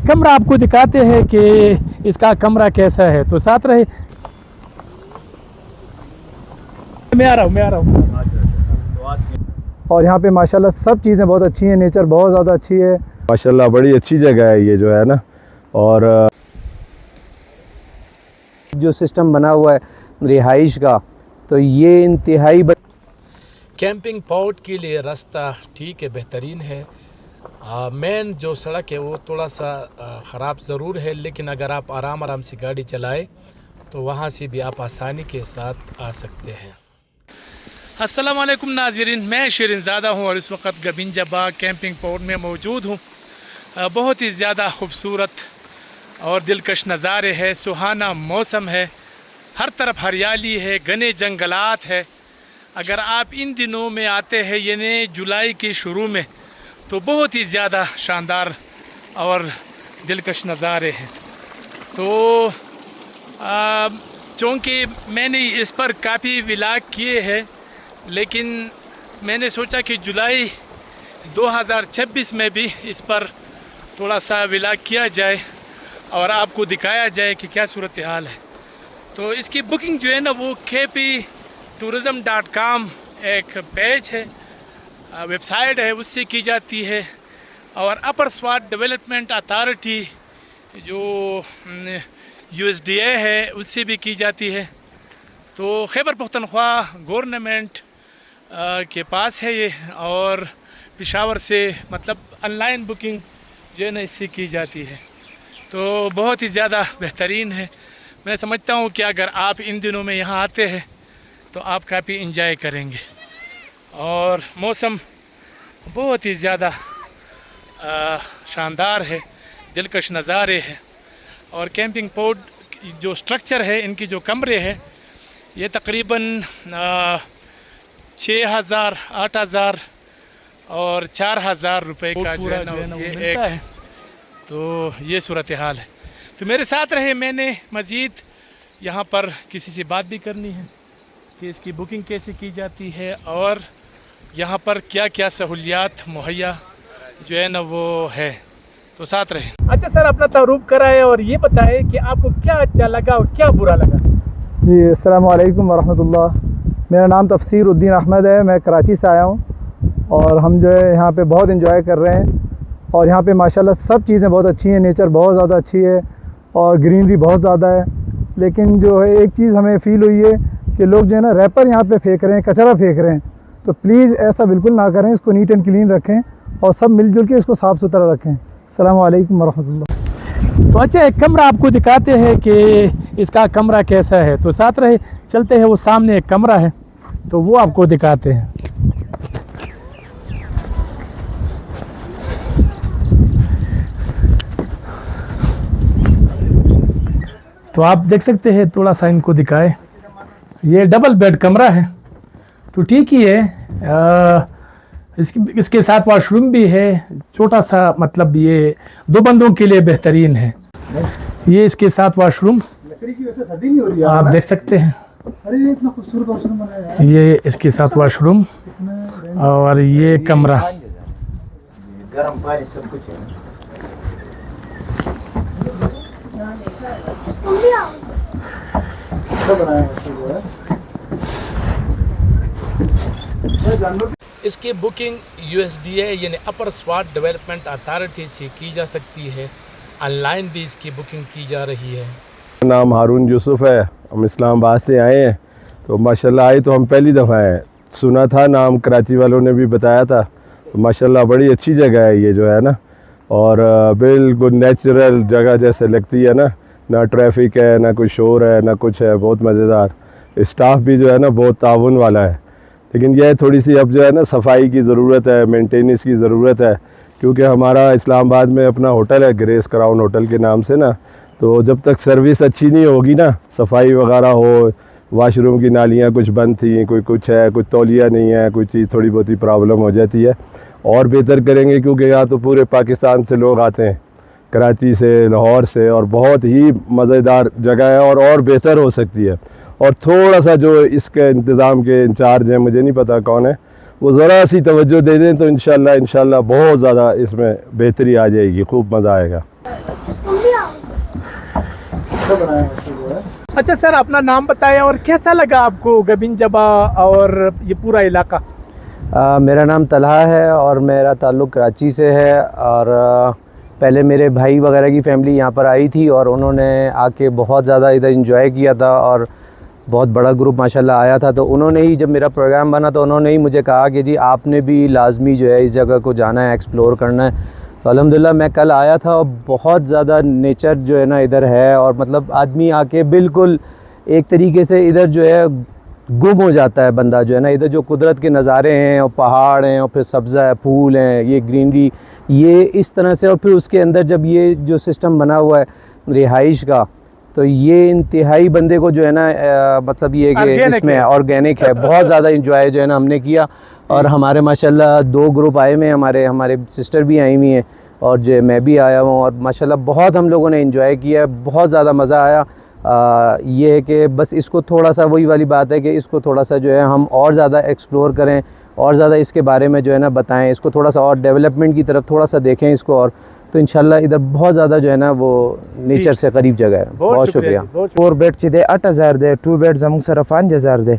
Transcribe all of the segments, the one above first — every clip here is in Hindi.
कमरा आपको दिखाते हैं कि इसका कमरा कैसा है, तो साथ रहे। मैं आ रहा हूँ। और यहाँ पे माशाल्लाह सब चीज़ें बहुत अच्छी हैं, नेचर बहुत ज़्यादा अच्छी है माशाल्लाह, बड़ी अच्छी जगह है ये जो है ना। और जो सिस्टम बना हुआ है रिहाइश का, तो ये इंतहाई कैंपिंग पॉट के लिए रास्ता ठीक है, बेहतरीन है। मेन जो सड़क है वो थोड़ा सा ख़राब ज़रूर है, लेकिन अगर आप आराम से गाड़ी चलाए तो वहाँ से भी आप आसानी के साथ आ सकते हैं। अस्सलाम वालेकुम नाज़रीन, मैं शिरीन ज़ादा हूँ और इस वक्त गबिंजा बाग कैंपिंग पॉट में मौजूद हूँ। बहुत ही ज़्यादा खूबसूरत और दिलकश नज़ारे है, सुहाना मौसम है, हर तरफ हरियाली है, घने जंगलात है। अगर आप इन दिनों में आते हैं यानी जुलाई के शुरू में, तो बहुत ही ज़्यादा शानदार और दिलकश नज़ारे हैं। तो चूँकि मैंने इस पर काफ़ी व्लॉग किए हैं, लेकिन मैंने सोचा कि जुलाई 2026 में भी इस पर थोड़ा सा व्लॉग किया जाए और आपको दिखाया जाए कि क्या सूरत हाल है। तो इसकी बुकिंग जो है ना वो kptourism.com एक पेज है, वेबसाइट है, उससे की जाती है। और अपर स्वात डेवलपमेंट अथॉरिटी जो USDA है उससे भी की जाती है। तो खैबर पख्तनख्वा गवर्नमेंट के पास है ये, और पेशावर से मतलब ऑनलाइन बुकिंग जो है ना इससे की जाती है। तो बहुत ही ज़्यादा बेहतरीन है। मैं समझता हूँ कि अगर आप इन दिनों में यहाँ आते हैं तो आप काफ़ी इंजॉय करेंगे। और मौसम बहुत ही ज़्यादा शानदार है, दिलकश नज़ारे हैं। और कैंपिंग पॉट जो स्ट्रक्चर है, इनकी जो कमरे हैं, ये तकरीबन 6,000, 8,000 और 4,000 रुपये का जो है ना ये एक है। तो ये सूरत हाल है। तो मेरे साथ रहे, मैंने मज़ीद यहाँ पर किसी से बात भी करनी है कि इसकी बुकिंग कैसे की जाती है और यहाँ पर क्या क्या सहूलियात मुहैया जो है ना वो है। तो साथ रहे। अच्छा सर, अपना तारुफ कराए और ये बताए कि आपको क्या अच्छा लगा और क्या बुरा लगा। जी, अस्सलाम वालेकुम वरहमतुल्लाह। मेरा नाम तफसीर उद्दीन अहमद है, मैं कराची से आया हूँ और हम जो है यहाँ पे बहुत एंजॉय कर रहे हैं। और यहाँ पे माशाल्लाह सब चीज़ें बहुत अच्छी हैं, नेचर बहुत ज़्यादा अच्छी है और ग्रीनरी बहुत ज़्यादा है। लेकिन जो है एक चीज़ हमें फ़ील हुई है कि लोग जो है ना रैपर यहाँ पे फेंक रहे हैं, कचरा फेंक रहे हैं। तो प्लीज़ ऐसा बिल्कुल ना करें, इसको नीट एंड क्लीन रखें और सब मिलजुल के इसको साफ़ सुथरा रखें। अस्सलाम वालेकुम वरहमतुल्लाह। तो अच्छा, एक कमरा आपको दिखाते हैं कि इसका कमरा कैसा है, तो साथ रहे। चलते हैं, वो सामने एक कमरा है तो वो आपको दिखाते हैं। तो आप देख सकते हैं, थोड़ा सा इनको दिखाए, ये डबल बेड कमरा है तो ठीक ही है। इसके साथ वॉशरूम भी है, छोटा सा, मतलब ये 2 बंदों के लिए बेहतरीन है। ये इसके साथ वॉशरूम आप देख सकते हैं। अरे इतना खूबसूरत वॉशरूम बनाया है। ये इसके साथ वॉशरूम और ये कमरा। गर्म पानी सब कुछ है। इसकी बुकिंग USDA यानी अपर स्वात डेवलपमेंट अथॉरिटी से की जा सकती है। ऑनलाइन भी इसकी बुकिंग की जा रही है। नाम हारून यूसुफ है, हम इस्लामाबाद से आए हैं। तो माशाल्लाह आए तो हम पहली दफ़ा आए, सुना था नाम, कराची वालों ने भी बताया था। तो माशाल्लाह बड़ी अच्छी जगह है ये जो है ना। और बिल्कुल नेचुरल जगह जैसे लगती है ना ट्रैफिक है, ना कोई शोर है, ना कुछ है, बहुत मज़ेदार। स्टाफ भी जो है ना बहुत ताउन वाला है। लेकिन यह थोड़ी सी अब जो है ना सफाई की ज़रूरत है, मेंटेनेंस की ज़रूरत है, क्योंकि हमारा इस्लामाबाद में अपना होटल है ग्रेस क्राउन होटल के नाम से ना। तो जब तक सर्विस अच्छी नहीं होगी ना, सफाई वगैरह हो, वाशरूम की नालियाँ कुछ बंद थी, कोई कुछ है, कुछ तौलिया नहीं है, कोई चीज़ थोड़ी बहुत ही प्रॉब्लम हो जाती है। और बेहतर करेंगे क्योंकि यहाँ तो पूरे पाकिस्तान से लोग आते हैं, कराची से, लाहौर से, और बहुत ही मज़ेदार जगह है और बेहतर हो सकती है। और थोड़ा सा जो इसके इंतज़ाम के इंचार्ज हैं, मुझे नहीं पता कौन है, वो ज़रा सी तवज्जो दे दें तो इंशाल्लाह बहुत ज़्यादा इसमें बेहतरी आ जाएगी, खूब मज़ा आएगा। अच्छा सर, अपना नाम बताएं और कैसा लगा आपको गबिन जबा और ये पूरा इलाका? मेरा नाम तलहा है और मेरा ताल्लुक़ कराची से है। और पहले मेरे भाई वगैरह की फ़ैमिली यहाँ पर आई थी और उन्होंने आके बहुत ज़्यादा इधर इंजॉय किया था और बहुत बड़ा ग्रुप माशाल्लाह आया था। तो उन्होंने ही, जब मेरा प्रोग्राम बना तो उन्होंने ही मुझे कहा कि जी आपने भी लाजमी जो है इस जगह को जाना है, एक्सप्लोर करना है। तो अल्हम्दुलिल्लाह मैं कल आया था और बहुत ज़्यादा नेचर जो है ना इधर है, और मतलब आदमी आके बिल्कुल एक तरीके से इधर जो है गुम हो जाता है बंदा जो है ना। इधर जो कुदरत के नज़ारे हैं और पहाड़ हैं और फिर सब्ज़ा है, फूल हैं, ये ग्रीनरी, ये इस तरह से। और फिर उसके अंदर जब ये जो सिस्टम बना हुआ है रिहाइश का, तो ये इंतहाई बंदे को जो है ना मतलब ये कि इसमें ऑर्गेनिक है। बहुत ज़्यादा इंजॉय जो है ना हमने किया। और हमारे माशाल्लाह 2 ग्रुप आए हुए हैं, हमारे सिस्टर भी आई हुई हैं और जो मैं भी आया हूँ, और माशाल्लाह बहुत हम लोगों ने इंजॉय किया, बहुत ज़्यादा मज़ा आया। ये है कि बस इसको थोड़ा सा, वही वाली बात है कि इसको थोड़ा सा जो है हम और ज़्यादा एक्सप्लोर करें और ज़्यादा इसके बारे में जो है ना बताएं, इसको थोड़ा सा और डेवलपमेंट की तरफ थोड़ा सा देखें इसको, और तो इंशाल्लाह इधर बहुत ज़्यादा जो है ना वो नेचर से करीब जगह है। बहुत शुक्रिया। 4 बेड चे दे 8000 दे, 2 बेड जमुंग सर 5000 दे,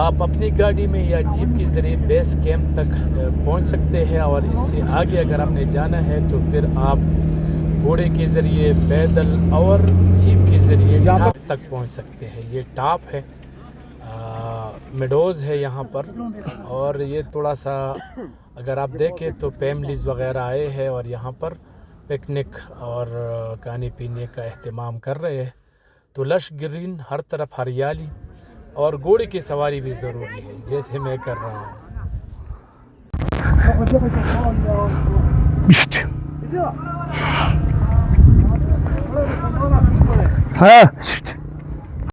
आप अपनी गाड़ी में या जीप के ज़रिए बेस कैंप तक पहुंच सकते हैं, और इससे आगे अगर आपने जाना है तो फिर आप घोड़े के ज़रिए, पैदल और जीप के ज़रिए टॉप तक पहुंच सकते हैं। ये टॉप है, मेडोज़ है यहाँ पर, और ये थोड़ा सा अगर आप देखें तो फैमिलीज़ वगैरह आए हैं और यहाँ पर पिकनिक और खाने पीने का एहतमाम कर रहे हैं। तो लश ग्रीन, हर तरफ हरियाली, और घोड़े की सवारी भी ज़रूरी है जैसे मैं कर रहा हूँ। हाँ